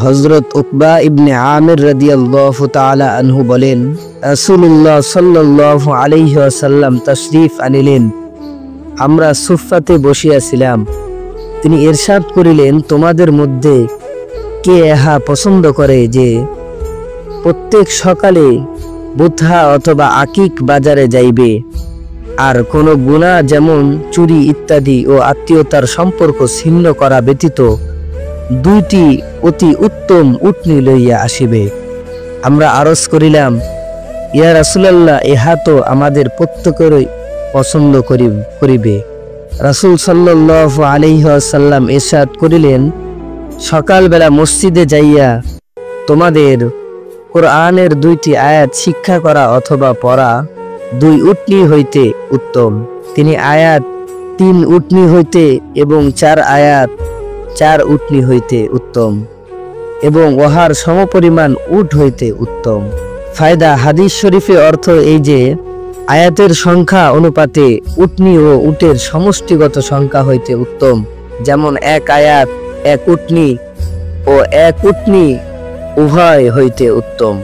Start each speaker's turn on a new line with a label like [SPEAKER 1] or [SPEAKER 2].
[SPEAKER 1] হযরত উকবা ইবনে আমির রাদিয়াল্লাহু তাআলা আনহু বলেন, রাসূলুল্লাহ সাল্লাল্লাহু আলাইহি ওয়াসাল্লাম তাশরীফ আনিলেন। আমরা সুফফাতে বসিয়াছিলাম। তিনি ইরশাদ করিলেন, তোমাদের মধ্যে কে ইহা পছন্দ করে যে প্রত্যেক সকালে বুথা অথবা আকিক বাজারে যাইবে, আর কোনো গুনাহ যেমন চুরি ইত্যাদি ও আত্মীয়তার সম্পর্ক ছিন্ন করা ব্যতীত দুইটি অতি উত্তম উটনি লইয়া আসিবে। আমরা আরজ করিলাম, ইয়া রাসূলুল্লাহ, ইহা তো আমাদের প্রত্যেকেরই পছন্দ করিবে। রাসূল সাল্লাল্লাহু আলাইহি ওয়াসাল্লাম ইরশাদ করিলেন, সকালবেলা মসজিদে যাইয়া তোমাদের কোরআনের দুইটি আয়াত শিক্ষা করা অথবা পড়া দুই উটনি হইতে উত্তম। তিনি আয়াত 3 উটনি হইতে এবং 4 আয়াত 4 উটনি হইতে উত্তম এবং ওহার সমপরিমাণ উট হইতে উত্তম। ফায়দা, হাদিস শরীফে অর্থ এই যে আয়াতের সংখ্যা অনুপাতে উটনি ও উটের সমষ্টিগত সংখ্যা হইতে উত্তম, যেমন 1 আয়াত 1 উটনি ও 1 উটনি উভয় হইতে উত্তম।